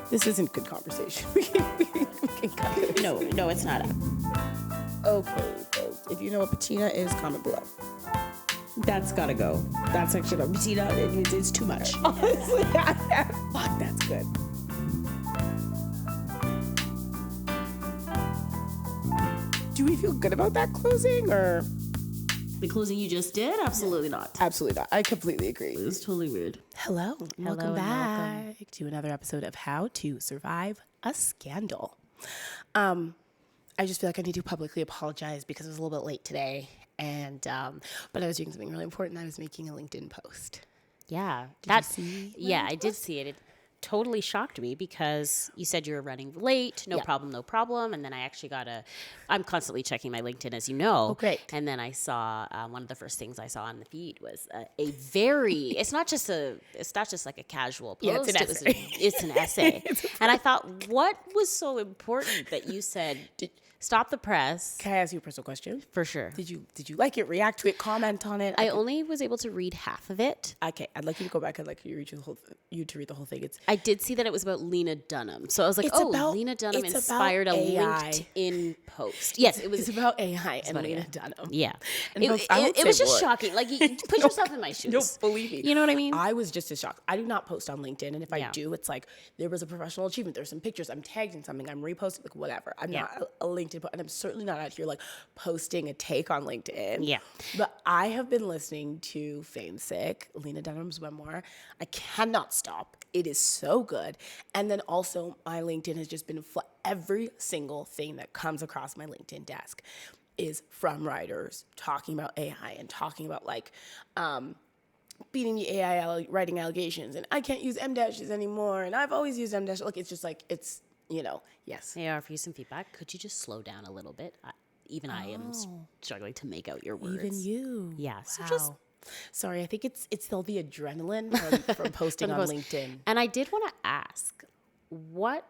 This isn't good conversation. we can cut this. No, it's not. Okay, folks. If you know what patina is, comment below. That's gotta go. That's actually not patina. It's too much. Honestly, fuck, that's good. Do we feel good about that closing, or? The closing you just did? Absolutely not. Absolutely not. I completely agree. It was totally weird. Hello, and welcome and back to another episode of How to Survive a Scandal. I just feel like I need to publicly apologize because it was a little bit late today, and but I was doing something really important. I was making a LinkedIn post. Yeah. Did you see? Yeah, I did see it. It totally shocked me because you said you were running late. No problem. And then I actually I'm constantly checking my LinkedIn, as you know. Oh, great. And then I saw one of the first things I saw on the feed was a very, it's not just like a casual post. Yeah, it's an essay. It's an essay. And I thought, what was so important that you said, stop the press? Can I ask you a personal question? For sure. Did you like it? React to it? Comment on it? I only was able to read half of it. Okay, I'd like you to go back. I'd like you to read the whole thing. I did see that it was about Lena Dunham. So I was like, Lena Dunham it's inspired a about AI. LinkedIn post. Yes, it was. It's about AI and Lena Dunham. Yeah. And It folks, I won't was say just more. shocking. Like, you put yourself in my shoes. No, believe me. You know what I mean? I was just as shocked. I do not post on LinkedIn, and if I Yeah. do, it's like there was a professional achievement. There's some pictures. I'm tagged in something. I'm reposting, like whatever. I'm not a LinkedIn, and I'm certainly not out here like posting a take on LinkedIn. Yeah. But I have been listening to Fame Sick, Lena Dunham's memoir. I cannot stop. It is so good. And then also my LinkedIn has just been every single thing that comes across my LinkedIn desk is from writers talking about AI and talking about like beating the AI writing allegations, and I can't use M-dashes anymore, and I've always used M-dashes. Like, it's just like, it's, yes. May I offer you some feedback? Could you just slow down a little bit? I am struggling to make out your words. Even you. Yeah. So Wow. just Sorry, I think it's still the adrenaline from posting on post. LinkedIn. And I did want to ask, what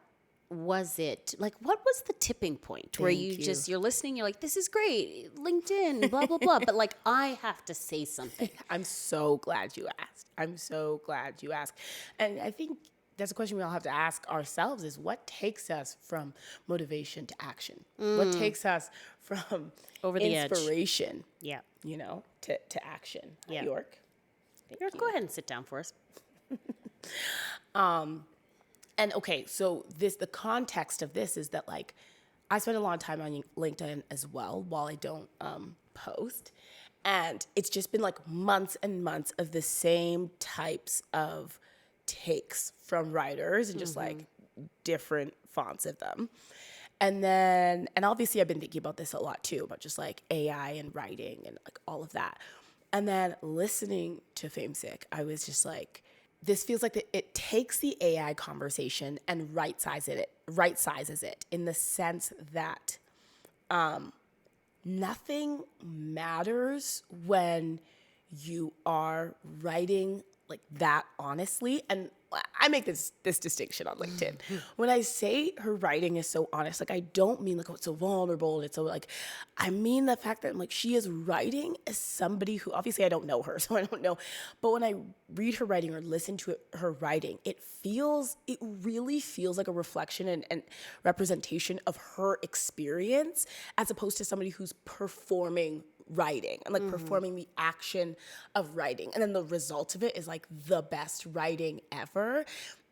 was it like? What was the tipping point where you're listening? You're like, this is great, LinkedIn, blah blah blah. But like, I have to say something. I'm so glad you asked. And I think that's a question we all have to ask ourselves: is what takes us from motivation to action? What takes us from Over the edge. inspiration? Yeah. To action. Yeah. York. Go ahead and sit down for us. And okay, so the context of this is that like I spend a lot of time on LinkedIn as well while I don't post. And it's just been like months and months of the same types of takes from writers and just like different fonts of them. And obviously I've been thinking about this a lot too, about just like AI and writing and like all of that. And then listening to Fame Sick, I was just like, this feels like it takes the AI conversation and right sizes it in the sense that nothing matters when you are writing like that honestly. And I make this distinction on LinkedIn. When I say her writing is so honest, like I don't mean like, oh, it's so vulnerable and it's so like, I mean the fact that like she is writing as somebody who, obviously I don't know her, so I don't know. But when I read her writing or listen to her writing, it really feels like a reflection and representation of her experience as opposed to somebody who's performing writing and like performing the action of writing, and then the result of it is like the best writing ever.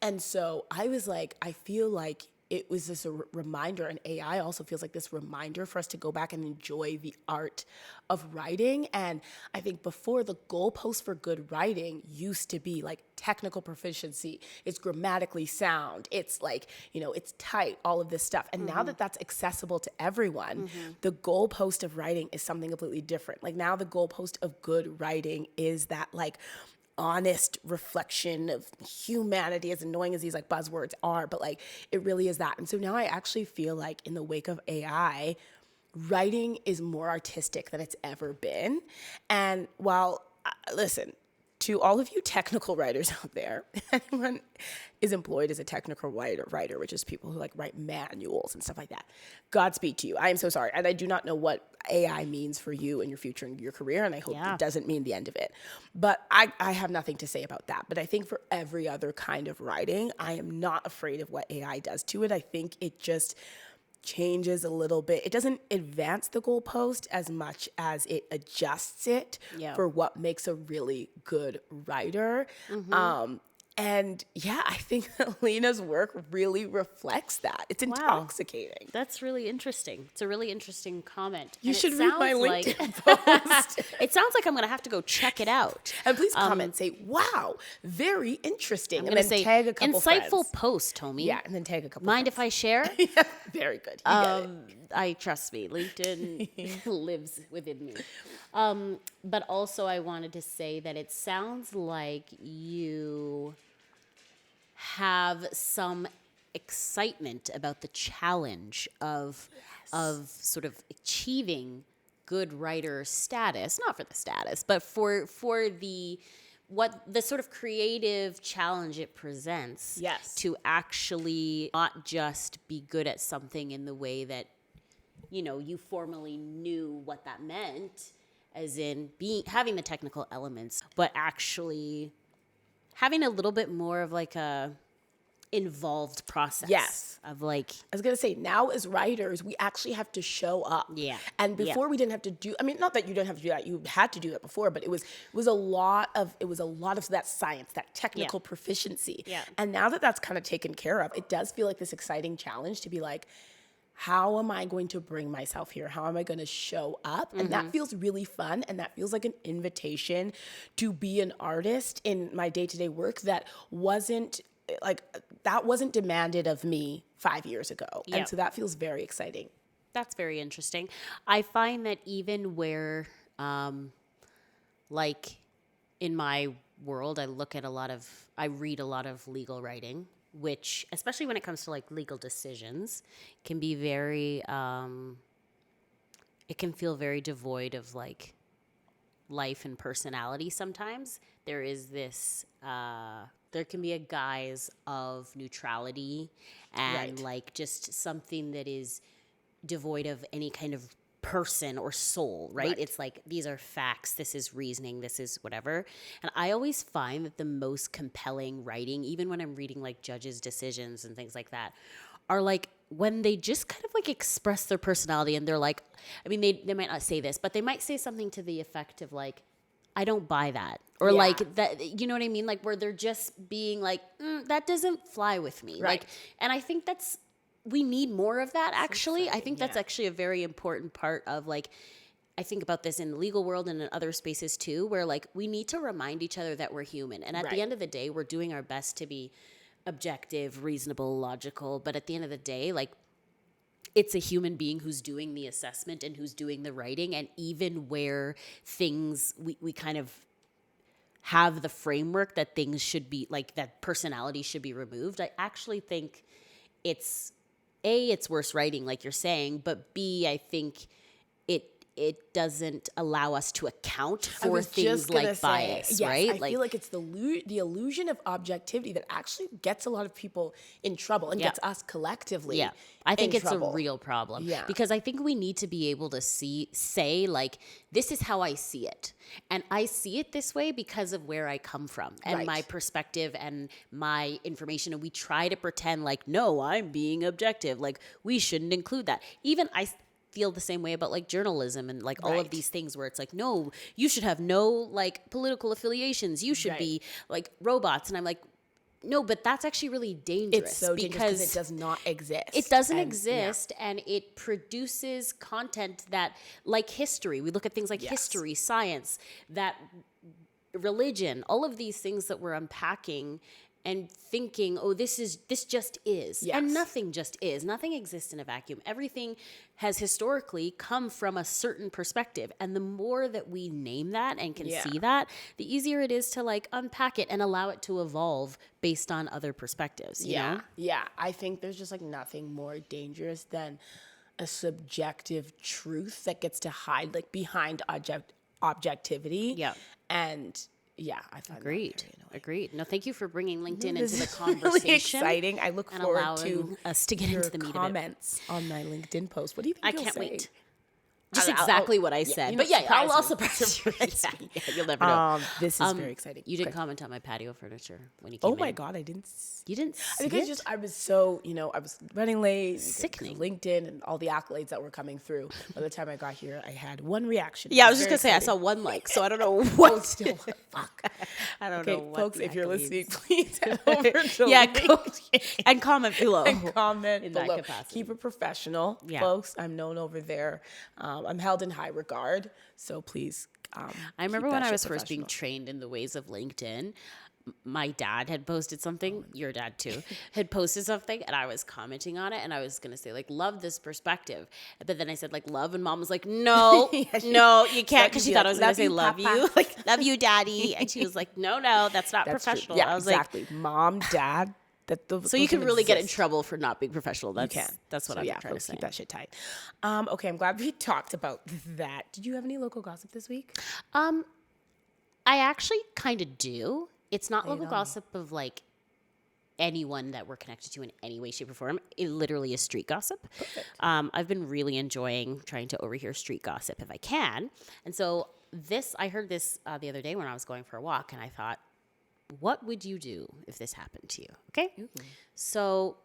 And so I was like, I feel like it was this reminder, and AI also feels like this reminder for us to go back and enjoy the art of writing. And I think before, the goalpost for good writing used to be like technical proficiency, it's grammatically sound, it's like, it's tight, all of this stuff. And now that that's accessible to everyone, the goalpost of writing is something completely different. Like now the goalpost of good writing is that like honest reflection of humanity, as annoying as these like buzzwords are, but like it really is that. And so now I actually feel like in the wake of AI, writing is more artistic than it's ever been. And while, listen, to all of you technical writers out there, if anyone is employed as a technical writer, which is people who like write manuals and stuff like that, Godspeed to you. I am so sorry. And I do not know what AI means for you in your future and your career. And I hope it doesn't mean the end of it. But I have nothing to say about that. But I think for every other kind of writing, I am not afraid of what AI does to it. I think it just changes a little bit. It doesn't advance the goalpost as much as it adjusts it for what makes a really good writer. And yeah, I think that Lena's work really reflects that. It's intoxicating. That's really interesting. It's a really interesting comment. You And it should read my sounds LinkedIn post. It sounds like I'm going to have to go check it out. And please comment, say, wow, very interesting. I'm And going to then say, tag a couple insightful friends. post, homie. Yeah, and then tag a couple Mind friends. if I share? Very good. You get it. I trust me. LinkedIn lives within me. But also, I wanted to say that it sounds like you have some excitement about the challenge of sort of achieving good writer status, not for the status, but for the sort of creative challenge it presents. Yes. To actually not just be good at something in the way that you formally knew what that meant, as in having the technical elements, but actually having a little bit more of like a involved process. Yes. Of like, I was going to say, now as writers, we actually have to show up. Yeah. And before we didn't have to not that you didn't have to do that, you had to do that before, but it was a lot of that science, that technical proficiency. Yeah. And now that that's kind of taken care of, it does feel like this exciting challenge to be like, how am I going to bring myself here? How am I going to show up? And that feels really fun. And that feels like an invitation to be an artist in my day-to-day work that wasn't demanded of me 5 years ago. Yeah. And so that feels very exciting. that's very interesting. I find that even where, like in my world, I read a lot of legal writing, which, especially when it comes to like legal decisions, can be very, it can feel very devoid of like life and personality sometimes. There is this, there can be a guise of neutrality and like just something that is devoid of any kind of person or soul, right? It's like, these are facts, this is reasoning, this is whatever. And I always find that the most compelling writing, even when I'm reading like judges' decisions and things like that, are like when they just kind of like express their personality and they're like, I mean, they might not say this, but they might say something to the effect of like, I don't buy that. Or like that, you know what I mean? Like where they're just being like, that doesn't fly with me. Right. Like, and I think we need more of that actually. I think that's actually a very important part of like, I think about this in the legal world and in other spaces too, where like we need to remind each other that we're human. And at the end of the day, we're doing our best to be objective, reasonable, logical. But at the end of the day, like, it's a human being who's doing the assessment and who's doing the writing. And even where things, we kind of have the framework that things should be, like that personality should be removed, I actually think it's worse writing, like you're saying, but B, I think it doesn't allow us to account for things like bias, right? I feel like it's the illusion of objectivity that actually gets a lot of people in trouble and gets us collectively. Yeah, I think in it's trouble. a real problem. Yeah. Because I think we need to be able to say like, this is how I see it. And I see it this way because of where I come from and my perspective and my information. And we try to pretend like, no, I'm being objective. Like, we shouldn't include that. Even I feel the same way about like journalism and like all of these things where it's like, no, you should have no like political affiliations. You should be like robots. And I'm like, no, but that's actually really dangerous. It's so dangerous because it does not exist. It doesn't exist, and it produces content that, like history, we look at things like history, science, that religion, all of these things that we're unpacking and thinking, oh, this just is. Yes. And nothing just is. Nothing exists in a vacuum. Everything has historically come from a certain perspective. And the more that we name that and can see that, the easier it is to like unpack it and allow it to evolve based on other perspectives. You know? Yeah. I think there's just like nothing more dangerous than a subjective truth that gets to hide like behind objectivity. Yeah. And yeah, I find Agreed. that very annoying. Agreed. No, thank you for bringing LinkedIn This into the is conversation. really exciting. I look and forward allowing to us to get your into the meat of it. comments on my LinkedIn post. What do you think I you'll can't say? wait. Just I'll- exactly what I yeah, said. you know, But yeah, I'll surprise me. surprise you. Yeah, you'll never know. This is very exciting. You did Okay. comment on my patio furniture when you came Oh in. my God, I didn't. You didn't I see think it? it's just I was so I was running late. because of Sickening. LinkedIn and all the accolades that were coming through. By the time I got here, I had one reaction. Yeah, It I was just very going to say, I exciting. saw one like, so I don't know Oh, what. still, fuck. I don't Okay, know what folks, the if you're accolades- listening, please head over to Yeah, LinkedIn and comment below. and comment in that below. capacity. Keep it professional, Yeah. folks. I'm known over there. I'm held in high regard, so please. I remember keep when that I shit was first being professional. trained in the ways of LinkedIn. My dad had posted something, your dad too, had posted something, and I was commenting on it, and I was gonna say like, love this perspective, but then I said like love, and mom was like, no, no, you can't, because she be thought like, I was gonna "Love say you, love Papa." you, like love you, daddy, and she was like, no, that's not That's true. professional. Yeah, I was exactly. Mom, dad. so you can really get in trouble for not being professional. You can. That's what So I'm yeah, trying to folks, say. keep that shit tight. Okay, I'm glad we talked about that. Did you have any local gossip this week? I actually kind of do. It's not local gossip of like anyone that we're connected to in any way, shape, or form. It literally is street gossip. I've been really enjoying trying to overhear street gossip if I can. And so I heard this the other day when I was going for a walk, and I thought, what would you do if this happened to you? Okay. So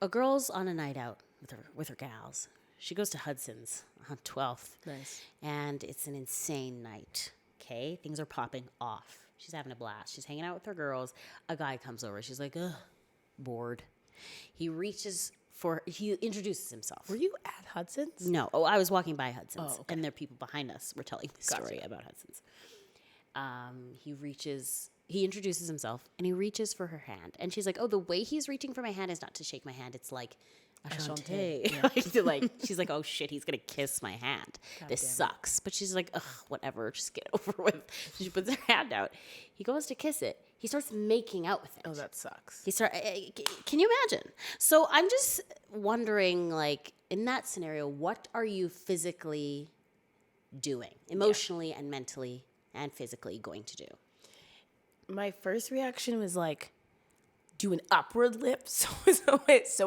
a girl's on a night out with her gals. She goes to Hudson's on 12th. Nice. And it's an insane night. Okay. Things are popping off. She's having a blast. She's hanging out with her girls. A guy comes over. She's like, ugh, bored. He introduces himself. Were you at Hudson's? No. Oh, I was walking by Hudson's. Oh, okay. And there are people behind us were telling the story about Hudson's. He introduces himself, and he reaches for her hand. And she's like, oh, the way he's reaching for my hand is not to shake my hand. It's like, Ashante. Like, she's like, oh, shit, he's going to kiss my hand. This sucks. But she's like, ugh, whatever. Just get over with. She puts her hand out. He goes to kiss it. He starts making out with it. Oh, that sucks. Can you imagine? So I'm just wondering, like, in that scenario, what are you physically doing, emotionally and mentally and physically going to do? My first reaction was like, do an upward lip, so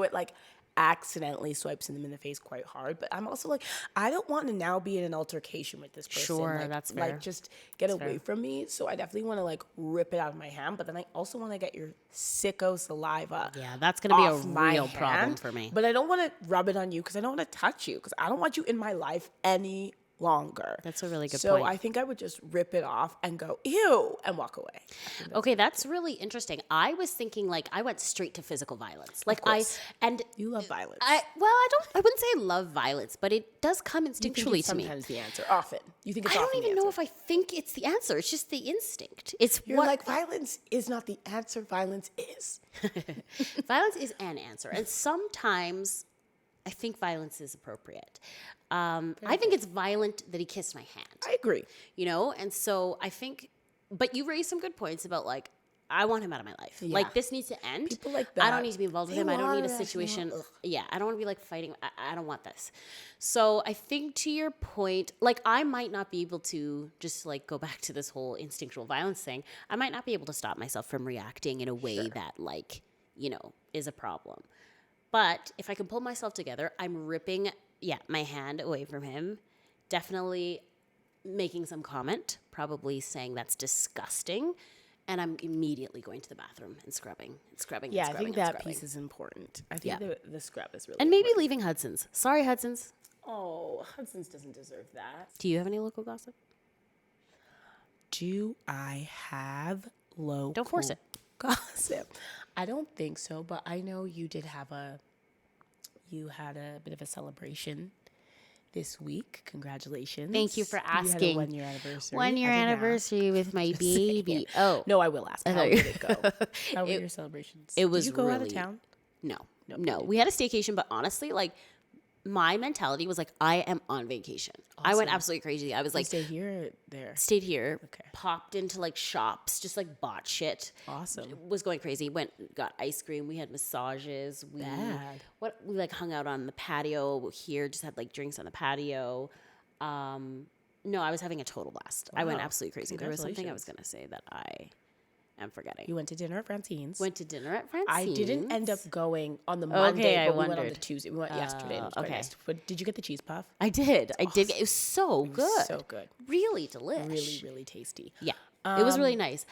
it like accidentally swipes them in the face quite hard. But I'm also like, I don't want to now be in an altercation with this person. Sure, like, that's fair. Like, just get away from me. So I definitely want to like rip it out of my hand. But then I also want to get your sicko saliva. Yeah, that's going to be off a my real problem hand. for me. But I don't want to rub it on you because I don't want to touch you because I don't want you in my life any longer. That's a really good so point. I think I would just rip it off and go, ew, and walk away. Okay, that's really interesting. I was thinking like I went straight to physical violence. Like You love violence. I wouldn't say I love violence, but it does come You think instinctually it's to me. sometimes the answer. Often. You think it's I don't often even the know answer. if I think it's the answer. It's just the instinct. It's You're what like, violence is not the answer. Violence is. violence is an answer. And sometimes I think violence is appropriate. I think it's violent that he kissed my hand. I agree. You know? And so I think, but you raised some good points about like, I want him out of my life. Yeah. Like this needs to end. People like I that, don't need to be involved with they him. I don't need want a it, they situation. want- Yeah, I don't want to be like fighting. I don't want this. So I think to your point, like I might not be able to just like go back to this whole instinctual violence thing. I might not be able to stop myself from reacting in a way that like, is a problem. But if I can pull myself together, I'm ripping, my hand away from him. Definitely making some comment, probably saying that's disgusting. And I'm immediately going to the bathroom and scrubbing. Yeah, I scrubbing think that piece is important. I think the scrub is really And maybe important. leaving Hudson's. Sorry, Hudson's. Oh, Hudson's doesn't deserve that. Do you have any local gossip? Do I have local Don't force it. gossip? I don't think so, but I know you had a bit of a celebration this week. Congratulations. Thank you for You had asking. a 1 year anniversary. 1 year I did not. anniversary with my baby. Oh. No, I will ask. How thought did you- it go? How were your celebrations? it was Did you go out of really- town? No. We had a staycation, but honestly, like, my mentality was like, I am on vacation. I went absolutely crazy. I was like, Stay here or there? stayed here, Okay. popped into like shops, just like bought shit. Awesome. Was going crazy. Got ice cream. We had massages. We like hung out on the patio here. Just had like drinks on the patio. No, I was having a total blast. I went Wow. absolutely crazy. There was something I was going Congratulations. to say that I am forgetting. You went to dinner at Francine's. Went to dinner at Francine's. I didn't end up going on the Monday, I but we went on the wondered. Tuesday. We went yesterday. And it was quite okay. nice. But did you get the cheese puff? I did. I did. It was so good. So good. Really delish. Really, really tasty. Yeah. It was really nice.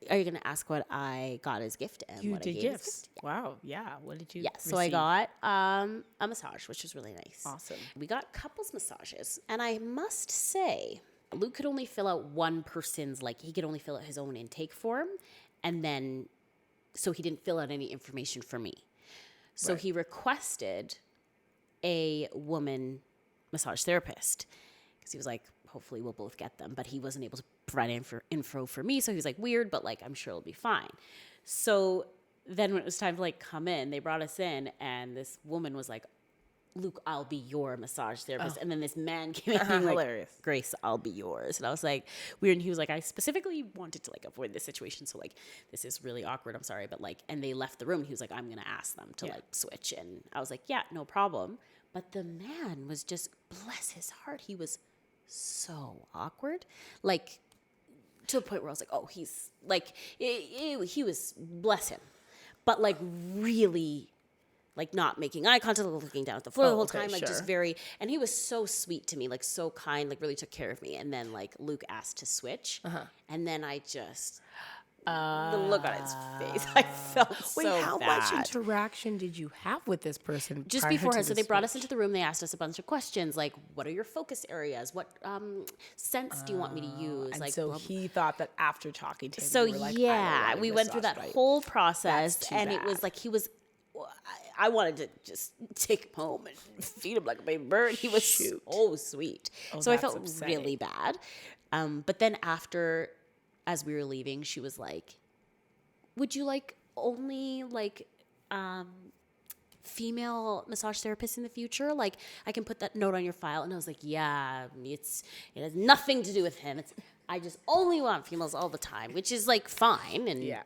Are you going to ask what I got as gift and You what I did gave as gifts. gift? Wow. Yeah. What did you? Yeah, so I receive? got a massage, which was really nice. Awesome. We got couples massages, and I must say, Luke could only fill out one person's, like, he could only fill out his own intake form, and then, so he didn't fill out any information for me. So Right. he requested a woman massage therapist, because he was like, hopefully we'll both get them, but he wasn't able to provide info for me, so he was like, weird, but like, I'm sure it'll be fine. So then when it was time to like come in, they brought us in, and this woman was like, Luke, I'll be your massage therapist. And then this man came in being like, Hilarious. Grace, I'll be yours. And I was like, weird. And he was like, I specifically wanted to like avoid this situation. So like, this is really awkward. I'm sorry. But like, and they left the room. He was like, I'm going to ask them to like switch. And I was like, yeah, no problem. But the man was just, bless his heart, he was so awkward. Like, to the point where I was like, oh, he's like, he was, bless him. But like, really, like not making eye contact, looking down at the floor the whole okay, time, like just sure. very, and he was so sweet to me, like so kind, like really took care of me. And then like Luke asked to switch, and then I just, the look on his face, I felt Wait, so how bad. much interaction did you have with this person? Just prior to beforehand, so the they brought us switch? into the room. They asked us a bunch of questions, like, "What are your focus areas? What scents do you want me to use?" And Like, so blah, blah. he thought that after talking to him, So you were like, I yeah, don't want we a went through massage that right. whole process, That's too and it bad. was like he was. I wanted to just take him home and feed him like a baby bird. He was so sweet. So I that's felt upsetting. really bad. But then after, as we were leaving, she was like, "Would you like only like female massage therapists in the future? Like, I can put that note on your file." And I was like, "Yeah, it has nothing to do with him. I just only want females all the time," which is like fine and Yeah.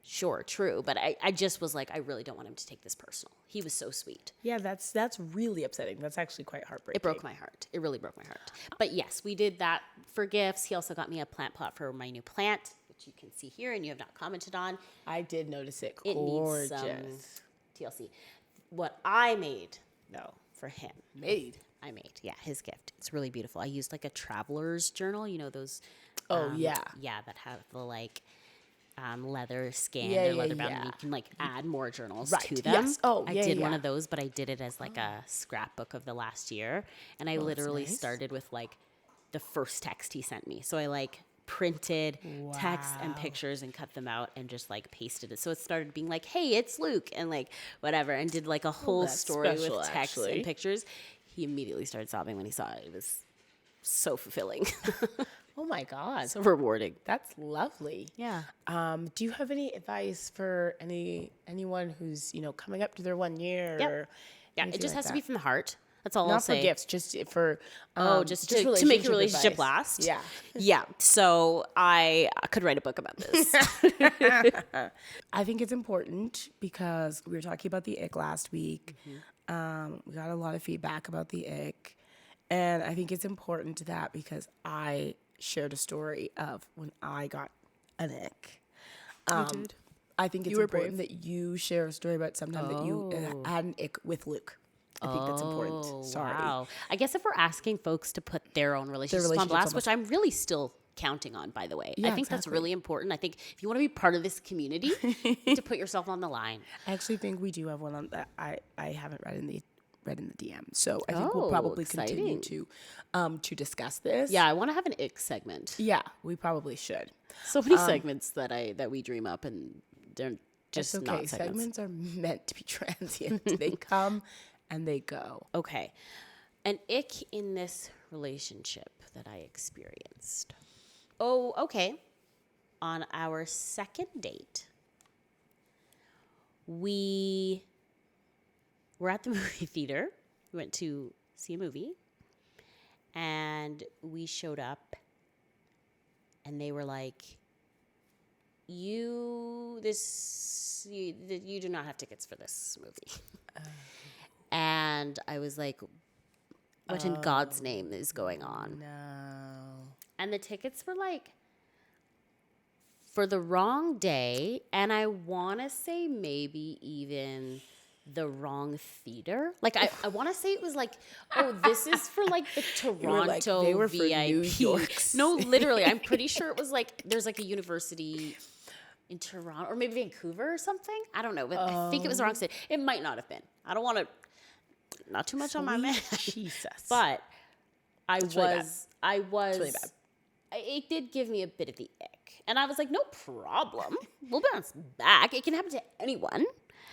sure, true. But I just was like, I really don't want him to take this personal. He was so sweet. Yeah, that's really upsetting. That's actually quite heartbreaking. It broke my heart. It really broke my heart. But yes, we did that for gifts. He also got me a plant pot for my new plant, which you can see here and you have not commented on. I did notice it. It Gorgeous. needs some TLC. What I made, though, for him. I made, yeah, his gift. It's really beautiful. I used like a traveler's journal, you know, those. Oh, yeah. Yeah, that have the like leather scan Yeah, or yeah, leather bound. yeah. And you can like add more journals Right, to them. yes. Oh, I yeah, did one yeah. of those, but I did it as like a scrapbook of the last year. And I literally nice. started with like the first text he sent me. So I like printed text and Wow. pictures and cut them out and just like pasted it. So it started being like, hey, it's Luke, and like whatever, and did like a whole that's story special, with text actually. and pictures. He immediately started sobbing when he saw it. It was so fulfilling. Oh my God. so rewarding. That's lovely. Yeah. Do you have any advice for anyone who's, coming up to their 1 year? Yep. Or Yeah, anything it just like has to that? be from the heart. That's all I'll Not for say. gifts, just for Just to make your relationship advice. last. Yeah. Yeah. So I could write a book about this. I think it's important because we were talking about the ick last week. We got a lot of feedback about the ick. And I think it's important that because I shared a story of when I got an ick. did. I think it's were important brave. that you share a story about sometime that you had an ick with Luke. I think that's important. Sorry. Wow. I guess if we're asking folks to put their own relationships on relationships blast, on which I'm really still counting on, by the way. Yeah, I think that's exactly. really important. I think if you want to be part of this community, you need to put yourself on the line. I actually think we do have one on that I haven't read in the DM. So I think we'll Oh, probably continue exciting. to discuss this. Yeah, I want to have an ick segment. Yeah, we probably should. So many segments that we dream up, and they're just It's okay. not segments. Segments are meant to be transient. They come and they go. Okay. An ick in this relationship that I experienced. Oh, okay. On our second date, we were at the movie theater. We went to see a movie, and we showed up, and they were like, you do not have tickets for this movie. And I was like, What in God's name is going on? No. And the tickets were like for the wrong day, and I want to say maybe even the wrong theater. Like I want to say it was like, oh, this is for like the were like, Toronto they were for VIP. New York No, literally, I'm pretty sure it was like there's like a university in Toronto or maybe Vancouver or something. I don't know, but I think it was the wrong city. It might not have been. I don't want to not too much on my man. Jesus. But I really bad. I was really bad. It did give me a bit of the ick. And I was like, no problem. We'll bounce back. It can happen to anyone.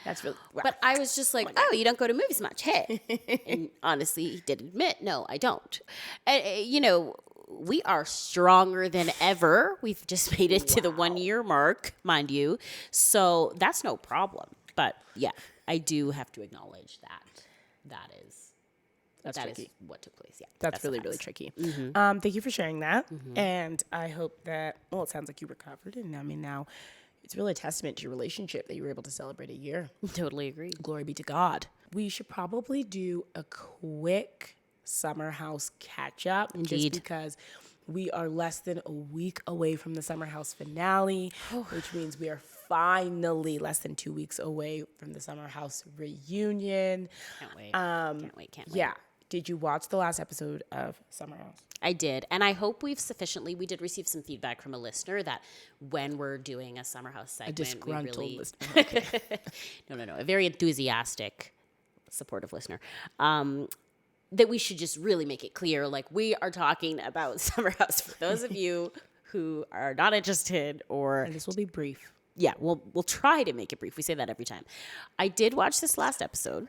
That's really rough. But I was just like, oh, you don't go to movies much, hey. And honestly, he did admit, no, I don't. And, we are stronger than ever. We've just made it to the 1 year mark, mind you. So that's no problem. But yeah, I do have to acknowledge that That's that tricky. is what took place. Yeah, That's really, what really happens. tricky. Thank you for sharing that. And I hope that, well, it sounds like you recovered. And I mean, now it's really a testament to your relationship that you were able to celebrate a year. Totally agree. Glory be to God. We should probably do a quick Summer House catch up. Just Indeed. because we are less than a week away from the Summer House finale, which means we are finally less than 2 weeks away from the Summer House reunion. Can't wait. Can't wait. Yeah. Did you watch the last episode of Summer House? I did. And I hope we did receive some feedback from a listener that when we're doing a Summer House segment, Disgruntled listener. No. A very enthusiastic, supportive listener. That we should just really make it clear, like we are talking about Summer House for those of you who are not interested or And this will be brief. yeah, we'll try to make it brief. We say that every time. I did watch this last episode.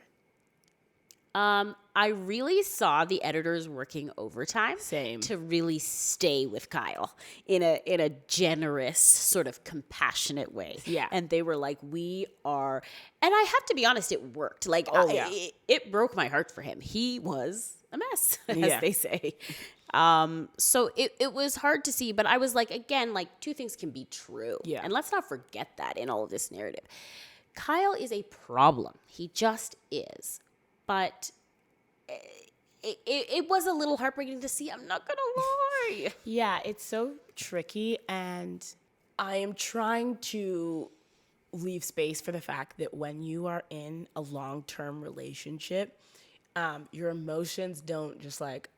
I really saw the editors working overtime. Same. To really stay with Kyle in a generous, sort of compassionate way. Yeah. And they were like, we are, and I have to be honest, it worked. Like, yeah. it broke my heart for him. He was a mess, as Yeah. they say. So it was hard to see, but I was like, again, like two things can be true. Yeah. And let's not forget that in all of this narrative. Kyle is a problem. He just is. But it was a little heartbreaking to see. I'm not going to lie. Yeah, it's so tricky. And I am trying to leave space for the fact that when you are in a long-term relationship, your emotions don't just like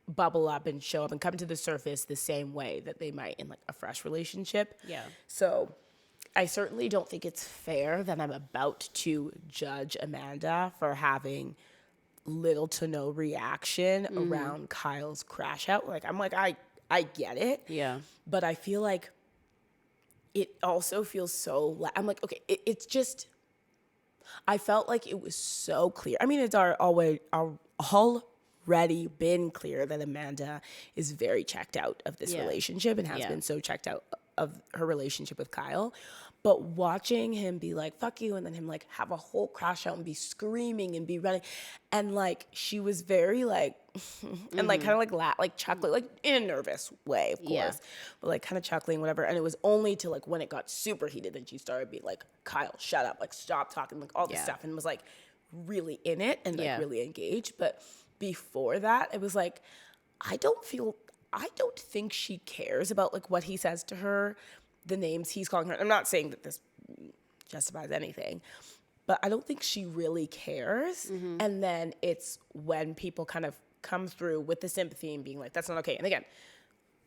bubble up and show up and come to the surface the same way that they might in like a fresh relationship. Yeah. So I certainly don't think it's fair that I'm about to judge Amanda for having little to no reaction around Kyle's crash out. Like, I'm like, I get it. Yeah. But I feel like it also feels so, I'm like, okay, it's just, I felt like it was so clear. I mean, it's already been clear that Amanda is very checked out of this relationship and has been so checked out of her relationship with Kyle. But watching him be like, fuck you, and then him like have a whole crash out and be screaming and be running. And like, she was very like, and like kind of like chuckling, like in a nervous way, of course. Yeah. But like kind of chuckling, whatever. And it was only to like when it got super heated that she started being like, Kyle, shut up, like stop talking, like all this stuff. And was like really in it and like really engaged. But before that, it was like, I don't think she cares about like what he says to her, the names he's calling her. I'm not saying that this justifies anything, but I don't think she really cares. And then it's when people kind of come through with the sympathy and being like, that's not okay. And again,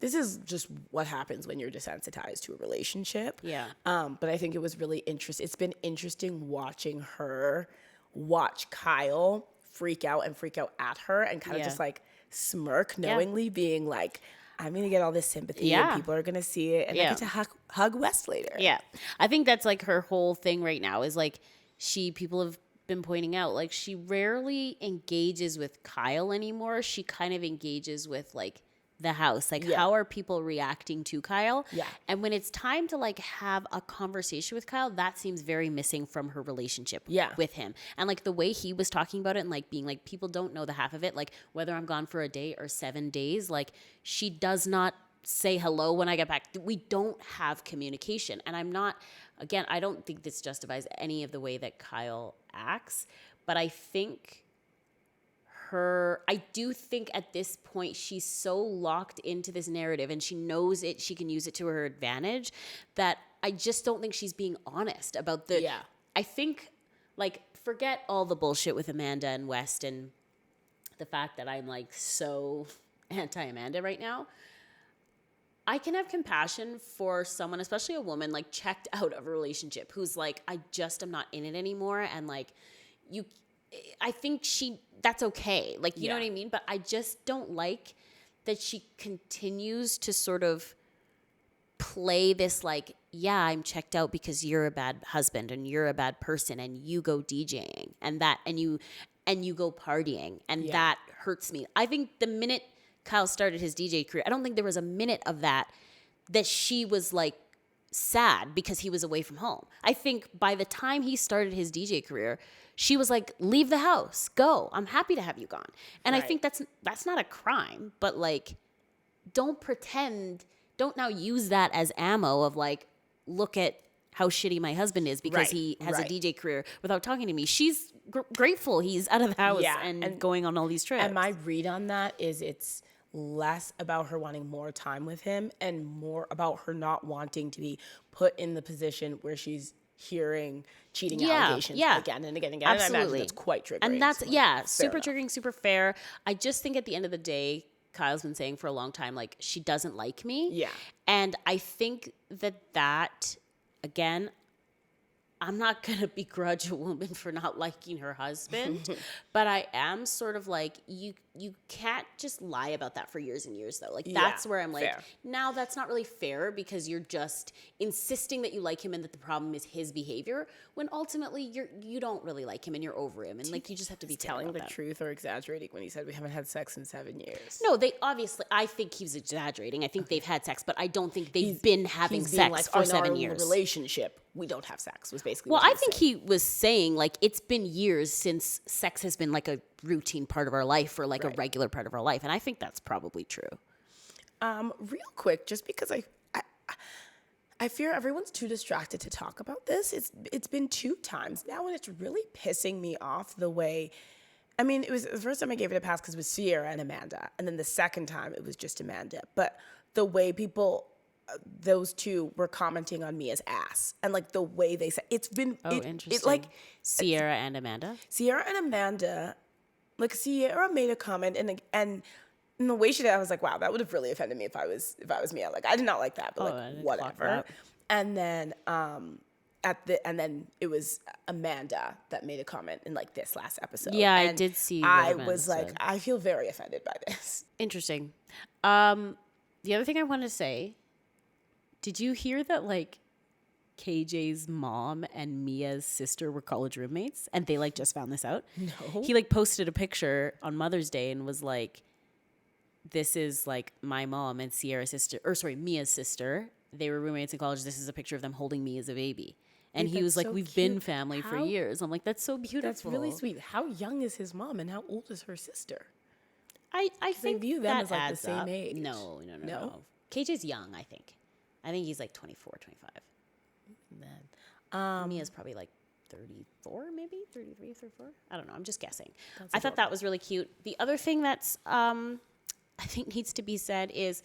this is just what happens when you're desensitized to a relationship. Yeah. But I think it was really interesting. It's been interesting watching her watch Kyle freak out at her and kind of just like smirk knowingly, being like, I'm going to get all this sympathy and people are going to see it. And I get to hug West later. Yeah. I think that's like her whole thing right now is like people have been pointing out, like she rarely engages with Kyle anymore. She kind of engages with like the house. Like how are people reacting to Kyle? Yeah. And when it's time to like have a conversation with Kyle, that seems very missing from her relationship with him. And like the way he was talking about it and like being like, people don't know the half of it. Like whether I'm gone for a day or 7 days, like she does not say hello when I get back. We don't have communication. And I don't think this justifies any of the way that Kyle acts, but I think I do think at this point she's so locked into this narrative and she knows it, she can use it to her advantage, that I just don't think she's being honest about the. Yeah. I think, like, forget all the bullshit with Amanda and West and the fact that I'm like so anti-Amanda right now. I can have compassion for someone, especially a woman, like checked out of a relationship, who's like, I just am not in it anymore. And like, I think that's okay. Like, you know what I mean? But I just don't like that she continues to sort of play this like, yeah, I'm checked out because you're a bad husband and you're a bad person and you go DJing and you go partying and that hurts me. I think the minute Kyle started his DJ career, I don't think there was a minute of that she was like sad because he was away from home. I think by the time he started his DJ career, she was like, leave the house, go. I'm happy to have you gone. And I think that's not a crime, but like, don't now use that as ammo of like, look at how shitty my husband is because he has a DJ career without talking to me. She's grateful he's out of the house and going on all these trips. And my read on that is it's less about her wanting more time with him and more about her not wanting to be put in the position where she's hearing cheating allegations again and again and again. Absolutely. And I imagine that's quite triggering. And that's, super enough. triggering, super fair. I just think at the end of the day, Kyle's been saying for a long time, like, she doesn't like me. Yeah. And I think that, again, I'm not going to begrudge a woman for not liking her husband, but I am sort of like, you can't just lie about that for years and years, though. Like, that's where I'm like, fair. now that's not really fair because you're just insisting that you like him and that the problem is his behavior when ultimately you don't really like him and you're over him. And like, you just have to be telling the that. truth or exaggerating when he said we haven't had sex in 7 years. No, they obviously, I think he was exaggerating. I think they've had sex, but I don't think they've been having He's being sex like, for in 7 our years. relationship, we don't have sex, was basically Well, what I think he was saying, like, it's been years since sex has been, like, a routine part of our life or, like, a regular part of our life. And I think that's probably true. Real quick, just because I fear everyone's too distracted to talk about this. It's been 2 times now, and it's really pissing me off the way. I mean, it was the first time I gave it a pass because it was Sierra and Amanda, and then the second time it was just Amanda. But the way people, those two, were commenting on Mia's ass, and like the way they said it's been. Interesting. It like Sierra and Amanda. Sierra and Amanda, like Sierra made a comment, and in the way she did, I was like, wow, that would have really offended me if I was Mia. Like, I did not like that, but I didn't whatever. clock that. And then and then it was Amanda that made a comment in like this last episode. Yeah, I And did see what I Amanda was like, said. I feel very offended by this. Interesting. The other thing I want to say, did you hear that, like, KJ's mom and Mia's sister were college roommates and they, like, just found this out? No. He, like, posted a picture on Mother's Day and was like, this is, like, my mom and Mia's sister. They were roommates in college. This is a picture of them holding me as a baby. And Wait, he was that's like, so we've been cute. family for How- years. I'm like, that's so beautiful. That's really sweet. How young is his mom and how old is her sister? I think view them that as, like, the adds same up. age. No. No? KJ's young, I think. I think he's like 24, 25. Then, Mia's probably like 34, maybe 33, 34. I don't know. I'm just guessing. I thought that was really cute. The other thing that's I think needs to be said is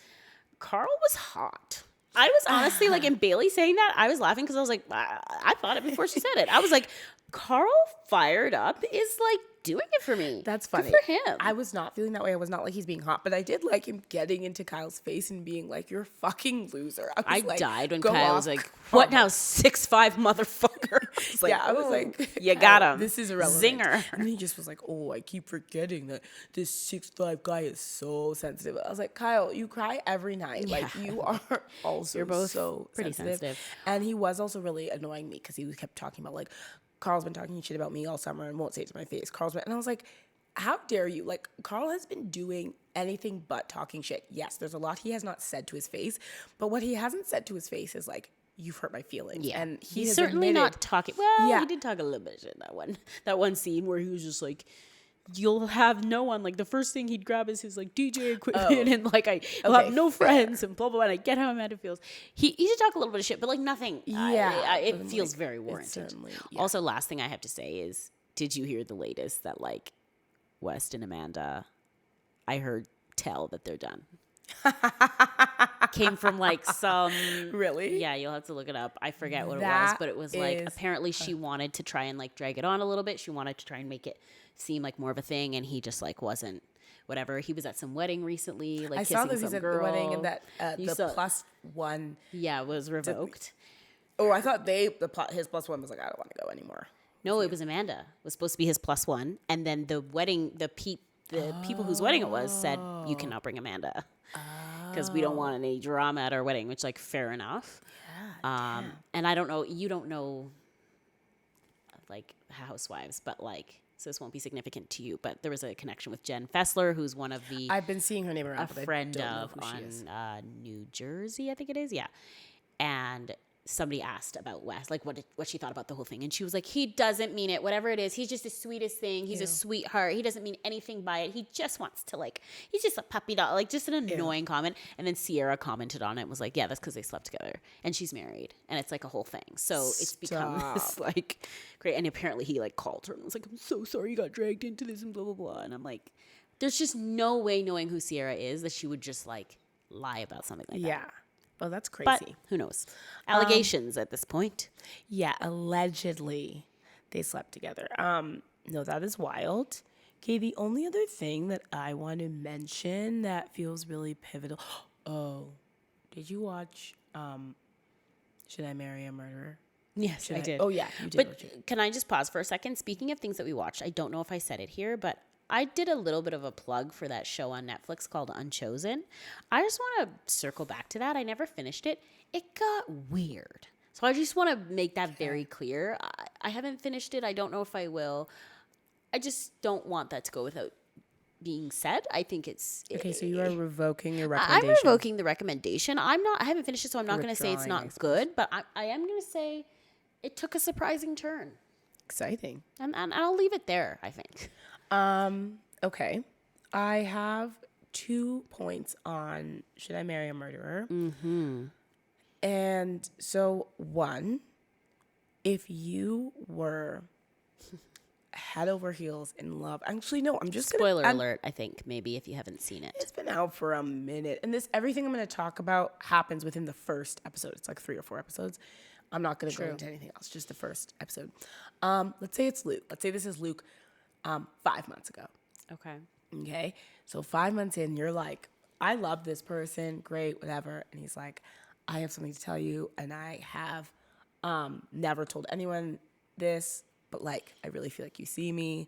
Carl was hot. I was honestly like, in Bailey saying that, I was laughing because I was like, I thought it before she said it. I was like, Carl fired up is like doing it for me. That's funny. Good for him. I was not feeling that way. I was not like he's being hot, but I did like him getting into Kyle's face and being like, "You're a fucking loser." I was like, died when "Go Kyle off, was like, Carl." "What now, 6'5" motherfucker?" I was like, "You got Kyle, him. This is irrelevant." Zinger. And he just was like, "Oh, I keep forgetting that this 6'5" guy is so sensitive." I was like, "Kyle, you cry every night. Like you are also You're both so pretty sensitive. And he was also really annoying me because he kept talking about like, Carl's been talking shit about me all summer and won't say it to my face. And I was like, how dare you? Like, Carl has been doing anything but talking shit. Yes, there's a lot he has not said to his face, but what he hasn't said to his face is like, you've hurt my feelings. Yeah, And he's has certainly admitted, not talking. Well, Yeah. he did talk a little bit in that one scene where he was just like, "You'll have no one." Like the first thing he'd grab is his like DJ equipment and like I'll have no friends and blah blah blah. And I get how Amanda feels. He did talk a little bit of shit, but like nothing. Yeah, it but, feels like, very it's warranted. certainly- yeah. Also, last thing I have to say is, did you hear the latest that like West and Amanda, I heard tell that they're done. Came from like some Really? Yeah, you'll have to look it up. I forget what it was, That but it was like is apparently she wanted to try and like drag it on a little bit. She wanted to try and make it seem like more of a thing, and he just like wasn't whatever. He was at some wedding recently, like I kissing saw that some he's at girl. the wedding and that You the saw- +1. Yeah, was revoked. Oh, I thought his +1 was like, I don't want to go anymore. No, it was Amanda. It was supposed to be his +1, and then the wedding, the people whose wedding it was said you cannot bring Amanda because we don't want any drama at our wedding. Which, like, fair enough. And I don't know. You don't know, like, housewives, but like, so this won't be significant to you. But there was a connection with Jen Fessler, who's one of the I've been seeing her name around, a but friend I don't know of who she is. on New Jersey, I think it is. Yeah, and somebody asked about Wes, like what she thought about the whole thing, and she was like, "He doesn't mean it. Whatever it is, he's just the sweetest thing. He's a sweetheart. He doesn't mean anything by it. He just wants to like, he's just a puppy dog." Like just an annoying comment. And then Sierra commented on it and was like, "Yeah, that's because they slept together, and she's married, and it's like a whole thing." So it's become this like great. And apparently he like called her and was like, "I'm so sorry you got dragged into this and blah blah blah." And I'm like, there's just no way knowing who Sierra is that she would just like lie about something like that. Yeah. Oh, that's crazy. But who knows? Allegations at this point. Yeah, allegedly they slept together. No, that is wild. Okay, the only other thing that I want to mention that feels really pivotal. Oh, did you watch Should I Marry a Murderer? Yes, I did. Oh yeah, you did. But can I just pause for a second? Speaking of things that we watched, I don't know if I said it here, but I did a little bit of a plug for that show on Netflix called Unchosen. I just want to circle back to that. I never finished it. It got weird. So I just want to make that very clear. I haven't finished it. I don't know if I will. I just don't want that to go without being said. I think it's... Okay, so you are revoking your I'm recommendation. revoking the recommendation. I haven't finished it, so I'm not going to say it's Withdrawing, I not good, but I am going to say it took a surprising turn. Exciting. And I'll leave it there, I think. Okay. I have 2 points on Should I Marry a Murderer? Mm-hmm. And so, one, if you were head over heels in love, actually, no, I'm just Spoiler alert, I think, maybe, if you haven't seen it. It's been out for a minute, and everything I'm going to talk about happens within the first episode. It's like 3 or 4 episodes. I'm not going to go into anything else, just the first episode. Let's say it's Luke. Let's say this is Luke 5 months ago. Okay. Okay. So 5 months in, you're like, I love this person. Great, whatever. And he's like, I have something to tell you. And I have never told anyone this, but like, I really feel like you see me.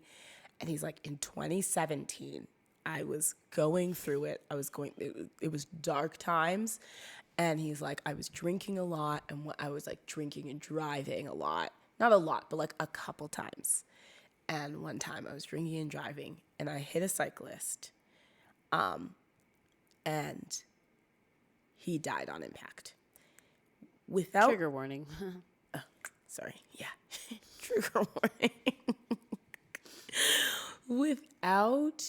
And he's like, in 2017, I was going through it. It was dark times. And he's like, I was drinking a lot. And I was like drinking and driving a lot. Not a lot, but like a couple times. And one time I was drinking and driving, and I hit a cyclist, and he died on impact. Without Trigger warning. sorry, yeah, trigger warning. Without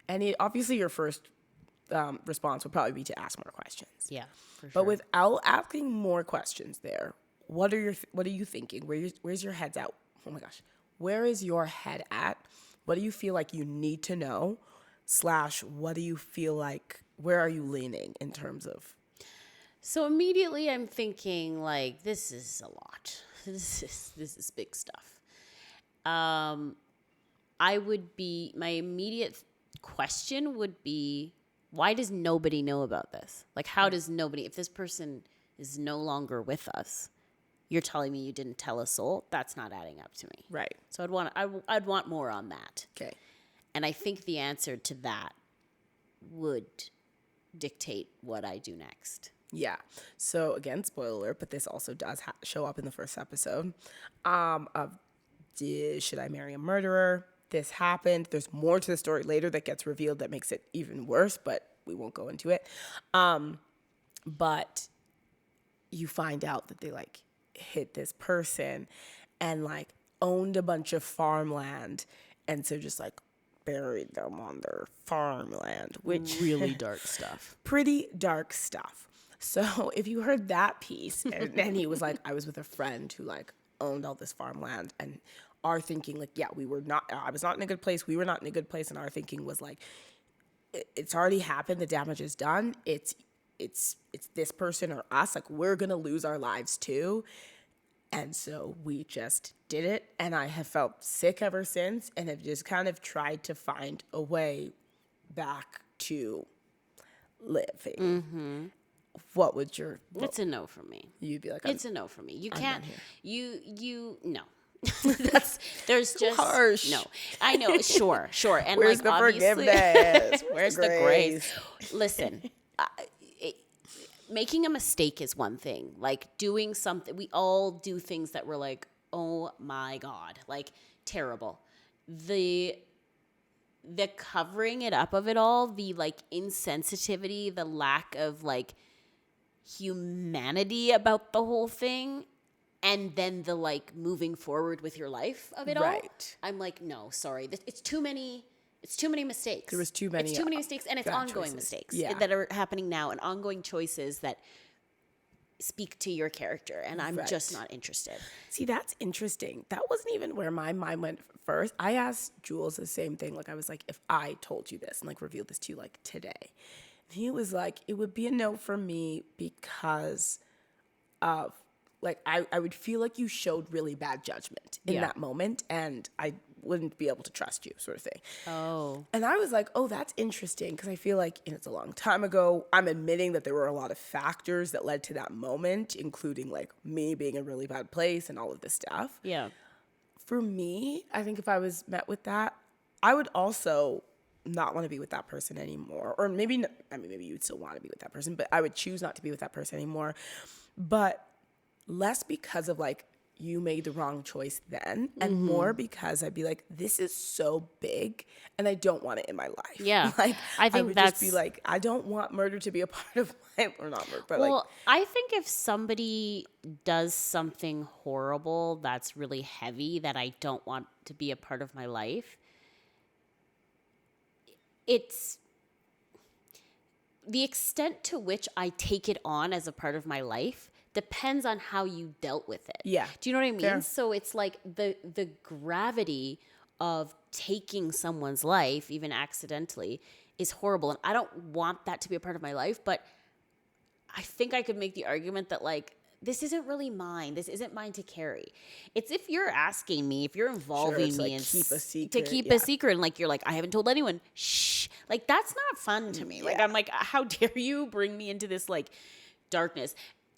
any, obviously, your first response would probably be to ask more questions. Yeah, for sure. But without asking more questions, there, what are you thinking? Where's your head's at? Oh my gosh. Where is your head at? What do you feel like you need to know? / what do you feel like, where are you leaning in terms of? So immediately I'm thinking like, this is a lot. This is big stuff. My immediate question would be, why does nobody know about this? Like, how does nobody, if this person is no longer with us, you're telling me you didn't tell a soul? That's not adding up to me. Right. So I'd want more on that. Okay. And I think the answer to that would dictate what I do next. Yeah. So again, spoiler alert, but this also does show up in the first episode of Should I Marry a Murderer? This happened. There's more to the story later that gets revealed that makes it even worse, but we won't go into it. But you find out that they like hit this person and like owned a bunch of farmland, and so just like buried them on their farmland, which Really dark stuff. pretty dark stuff. So if you heard that piece, and then he was like, I was with a friend who like owned all this farmland, and our thinking, like, yeah, I was not in a good place, we were not in a good place, and our thinking was like, it's already happened, the damage is done, it's this person or us, like, we're gonna lose our lives too. And so we just did it, and I have felt sick ever since, and have just kind of tried to find a way back to living. What would It's a no for me. you'd be like? It's a no for me. You can't. here. You no. There's just harsh. no. I know. Sure. And Where's like the obviously, forgiveness? where's the grace? Listen, making a mistake is one thing. Like doing something, we all do things that we're like, oh my God, like terrible. The covering it up of it all, the like insensitivity, the lack of like humanity about the whole thing, and then the like moving forward with your life of it all. Right. I'm like, no, sorry. It's too many mistakes. There was too many, It's too many mistakes, and it's bad ongoing choices. mistakes Yeah. that are happening now, and ongoing choices that speak to your character, and I'm just not interested. See, that's interesting. That wasn't even where my mind went first. I asked Jules the same thing. Like, I was like, if I told you this and like revealed this to you like today, and he was like, it would be a no for me because of like, I would feel like you showed really bad judgment in Yeah. that moment, and I wouldn't be able to trust you, sort of thing. Oh. And I was like, oh, that's interesting, because I feel like, and it's a long time ago, I'm admitting that there were a lot of factors that led to that moment, including like me being in a really bad place and all of this stuff. Yeah. For me, I think if I was met with that, I would also not want to be with that person anymore. Or maybe, maybe you'd still want to be with that person, but I would choose not to be with that person anymore. But less because of like, you made the wrong choice then, and more because I'd be like, this is so big and I don't want it in my life. Yeah. Like, I think would that's just be like, I don't want murder to be a part of my, or not murder, but well, like, I think if somebody does something horrible that's really heavy that I don't want to be a part of my life, it's the extent to which I take it on as a part of my life depends on how you dealt with it. Yeah. Do you know what I mean? Fair. So it's like the gravity of taking someone's life, even accidentally, is horrible. And I don't want that to be a part of my life, but I think I could make the argument that like, this isn't really mine. This isn't mine to carry. It's if you're asking me, if you're involving to, me like, in keep a to secret, keep yeah. a secret, and like you're like, I haven't told anyone. Shh. Like that's not fun to me. Like Yeah. I'm like, how dare you bring me into this like darkness?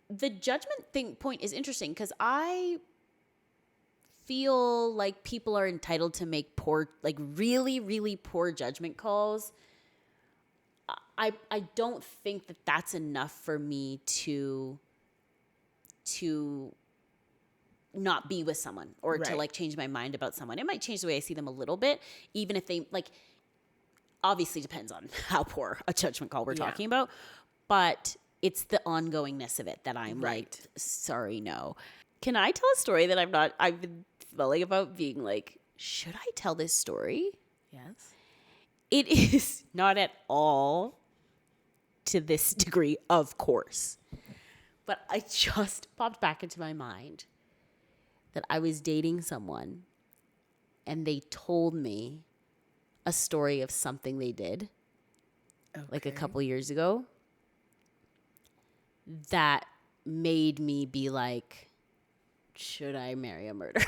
The judgment point is interesting because I feel like people are entitled to make poor, like really, really poor judgment calls. I don't think that that's enough for me to not be with someone or to Right. like change my mind about someone. It might change the way I see them a little bit, even if they like, obviously depends on how poor a judgment call we're talking about, but it's the ongoingness of it that I'm like, sorry, no. Can I tell a story that I've been mulling about being like, should I tell this story? yes. It is not at all to this degree, of course. But I just popped back into my mind that I was dating someone and they told me a story of something they did like a couple years ago that made me be like, should I marry a murderer?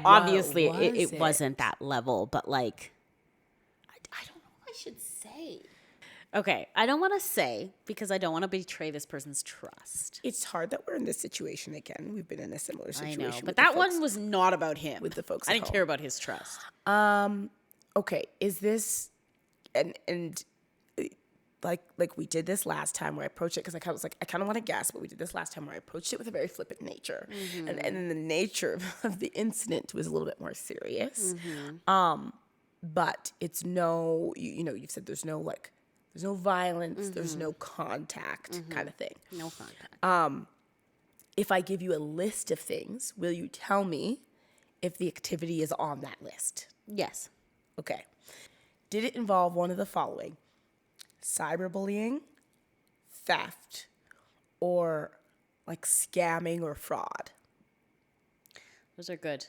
Obviously it wasn't that level, but like, I don't know what I should say. Okay, I don't want to say because I don't want to betray this person's trust. It's hard that we're in this situation again. We've been in a similar I situation. know, with but the that folks- one was not about him. with the folks I at didn't home. care about his trust. Okay, is this and like we did this last time where I approached it because I kind of was like, I kind of want to guess, but we did this last time where I approached it with a very flippant nature, and then the nature of the incident was a little bit more serious. But it's no, you know, you've said there's no violence, there's no contact kind of thing. No contact. If I give you a list of things, will you tell me if the activity is on that list? Yes. Okay. Did it involve one of the following? Cyberbullying, theft, or like scamming or fraud? Those are good.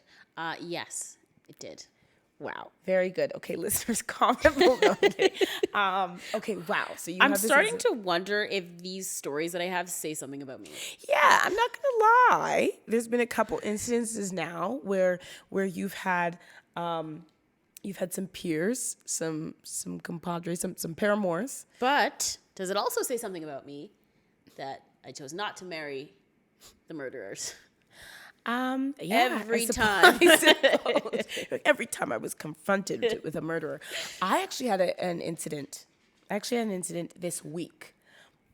Yes, it did. Wow, very good. Okay, listeners, comment below. No, I'm kidding. Okay, wow. So you I'm have this starting to wonder if these stories that I have say something about me. Yeah, I'm not gonna lie. There's been a couple incidences now where you've had some peers, some compadres, some paramours. But does it also say something about me that I chose not to marry the murderers? Yeah, Every I suppose. Every time I was confronted with a murderer, I actually had an incident. I actually had an incident this week.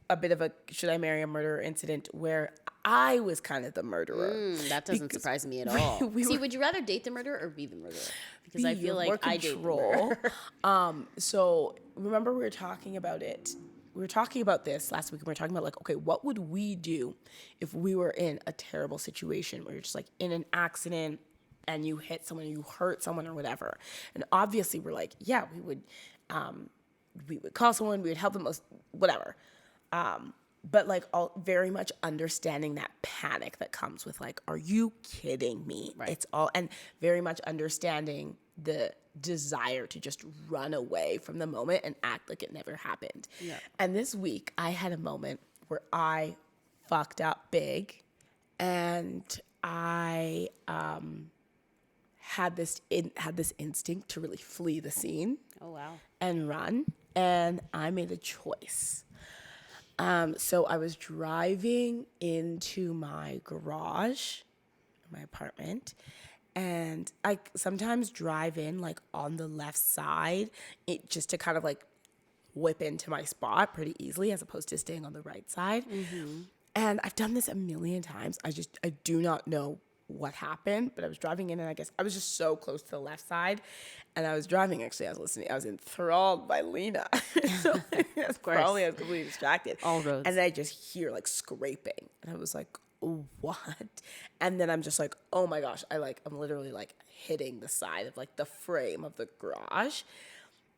A bit of a should I marry a murderer incident where I was kind of the murderer. That doesn't surprise me at all. See, would you rather date the murderer or be the murderer? Because I feel like I date the murderer. So remember we were talking about it. We were talking about this last week, and we were talking about like, okay, what would we do if we were in a terrible situation where you're just like in an accident and you hit someone, you hurt someone or whatever. And obviously we're like, yeah, we would call someone, we would help them, whatever. But like very much understanding that panic that comes with like, are you kidding me? Right. It's all, and very much understanding the desire to just run away from the moment and act like it never happened. Yeah. And this week I had a moment where I fucked up big, and I had this instinct to really flee the scene. Oh, wow. And run, and I made a choice. So I was driving into my garage, my apartment, and I sometimes drive in like on the left side, just to kind of like whip into my spot pretty easily as opposed to staying on the right side. Mm-hmm. And I've done this a million times. I do not know what happened, but I was driving in, and I guess I was just so close to the left side, and I was driving. Actually, I was enthralled by Lena. So probably I was completely distracted. All roads. And then I just hear like scraping, and I was like, what? And then I'm just like, oh my gosh, I'm literally like hitting the side of like the frame of the garage.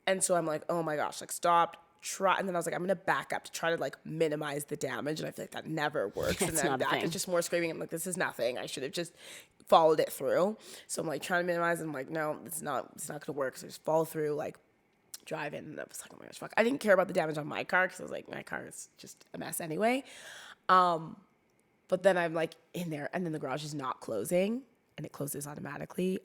And so I'm like, oh my gosh, like stopped. And then I was like, I'm gonna back up to try to like minimize the damage, and I feel like that never works. And then back is just more screaming. I'm like, this is nothing. I should have just followed it through. So I'm like trying to minimize, and I'm like, no, it's not gonna work. So I just follow through, like drive in, and I was like, oh my gosh, fuck. I didn't care about the damage on my car because I was like, my car is just a mess anyway. But then I'm like in there, and then the garage is not closing. And it closes automatically.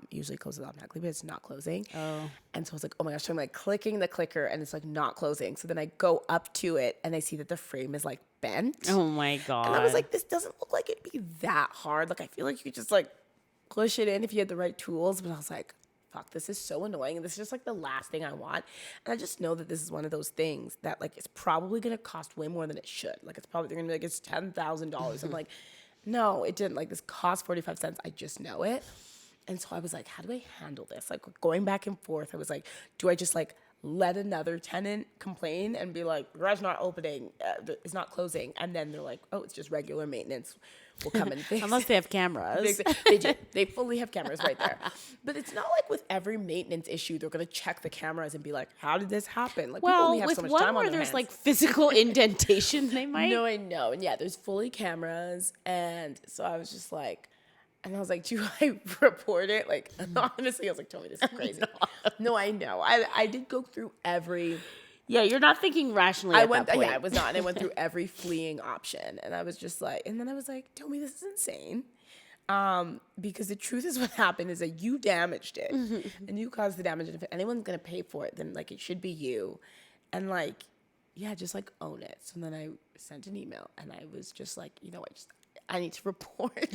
Usually closes automatically, but it's not closing. Oh. And so I was like, oh my gosh. So I'm like clicking the clicker, and it's like not closing. So then I go up to it, and I see that the frame is like bent. Oh my God. And I was like, this doesn't look like it'd be that hard. Like I feel like you could just like push it in if you had the right tools. But I was like, fuck, this is so annoying. And this is just like the last thing I want. And I just know that this is one of those things that like it's probably going to cost way more than it should. Like it's probably, they're going to be like, it's $10,000. I'm like, no, it didn't. Like this cost 45 cents. I just know it. And so I was like, how do I handle this? Like going back and forth, I was like, do I just like let another tenant complain and be like, garage not opening, it's not closing. And then they're like, oh, it's just regular maintenance. We'll come and fix Unless they have cameras. They do. They fully have cameras right there. But it's not like with every maintenance issue, they're going to check the cameras and be like, how did this happen? Like, people only have so much time on their hands. With one where there's like physical indentation, they might. No, I know. And yeah, there's fully cameras. And so I was just like, and I was like, do I report it? Like, honestly, I was like, Tommy, this is crazy. No, I know. I did go through every... Yeah, you're not thinking rationally at that point. Yeah, I was not. And I went through every fleeing option. And I was just like, and then I was like, Tommy, this is insane. Because the truth is what happened is that you damaged it. Mm-hmm. And you caused the damage. And if anyone's going to pay for it, then like it should be you. And like, yeah, just like own it. So then I sent an email, and I was just like, you know, I need to report.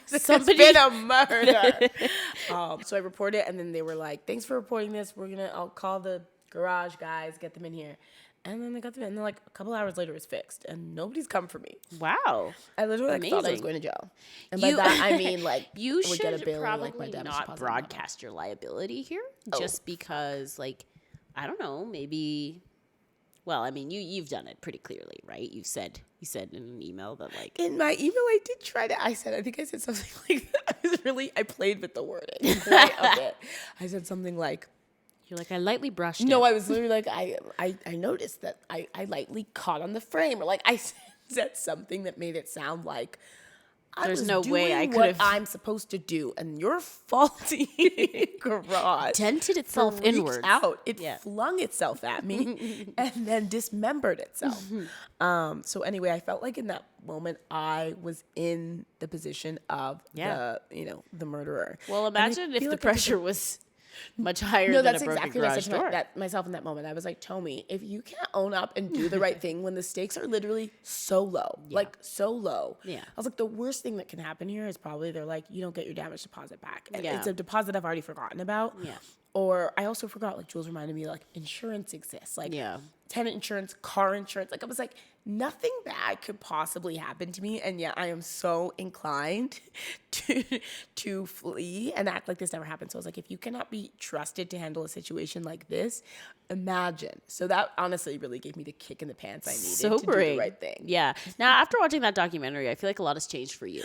Somebody's been a murder. So I reported it, and then they were like, thanks for reporting this. I'll call the garage guys, get them in here. And then they got them in, and then like a couple hours later it was fixed, and nobody's come for me. Wow. I literally thought I was going to jail. And by that I mean like you should get a bill, probably like, my not broadcast your liability here, just because like, I don't know, maybe, well, I mean, you've done it pretty clearly, right? You said in an email that like... In my email, I did try to, I think I said something like that. I played with the wording. I said something like, you're like, I lightly brushed it. No, I was literally like, I noticed that I lightly caught on the frame, or like I said said something that made it sound like I There's was no way doing I what could've- I'm supposed to do, and your faulty garage dented itself freaked inwards. out. It Yeah. flung itself at me and then dismembered itself. So anyway, I felt like in that moment I was in the position of Yeah. the murderer. Well, And I imagine if feel the like I did pressure was much higher no, than that's a broken exactly what I garage said to door. myself in that moment. I was like, Tommy, if you can't own up and do the right thing when the stakes are literally so low, like so low. Yeah. I was like, the worst thing that can happen here is probably they're like, you don't get your damage deposit back. And Yeah. it's a deposit I've already forgotten about. Yeah. Or I also forgot, like Jules reminded me, like insurance exists. Like Yeah. tenant insurance, car insurance. Like I was like, nothing bad could possibly happen to me. And yet I am so inclined to flee and act like this never happened. So I was like, if you cannot be trusted to handle a situation like this, imagine. So that honestly really gave me the kick in the pants I needed to do the right thing. Yeah. Now, after watching that documentary, I feel like a lot has changed for you.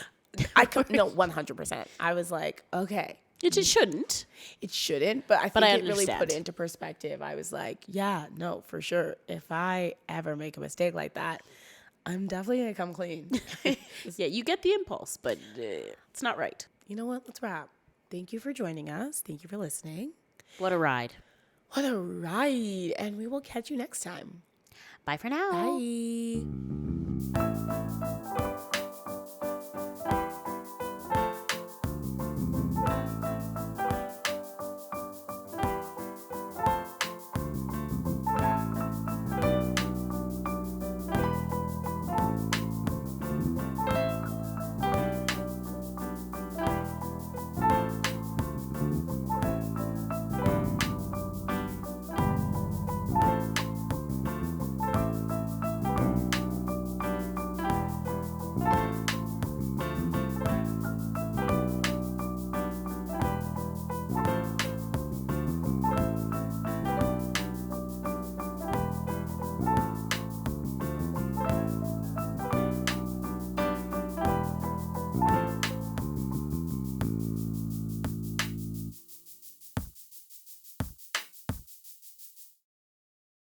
No, 100%. I was like, okay. It just shouldn't. It shouldn't, but I think I it really put understand. it into perspective. I was like, yeah, no, for sure. If I ever make a mistake like that, I'm definitely going to come clean. Yeah, you get the impulse, but it's not right. You know what? Let's wrap. Thank you for joining us. Thank you for listening. What a ride. What a ride. And we will catch you next time. Bye for now. Bye.